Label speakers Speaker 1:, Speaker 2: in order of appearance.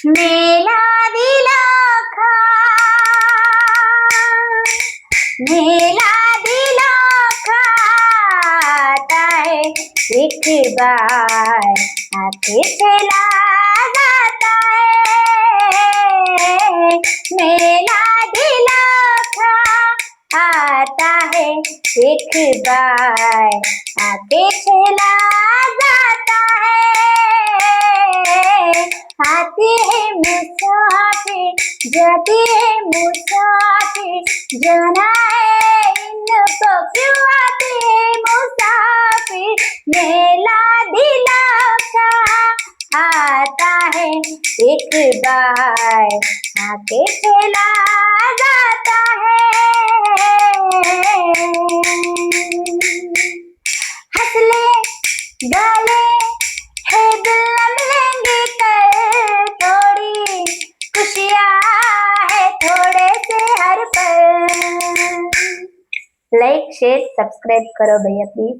Speaker 1: मेला दिलों का, मेला दिलों का आता है एक बार, आके चला जाता है। मेला दिलों का आता है एक बार, आके चला जाता है। आते हैं मुसाफिर, जाते हैं मुसाफिर, जाना है इनको क्यों आते हैं मुसाफिर। मेला दिलों का आता है एक बार, आके चला जाता है। हंस ले गाले है दिल मिलेंगे कल, थोड़ी खुशियाँ है थोड़े से हर पल। लाइक शेयर सब्सक्राइब करो भैया प्लीज।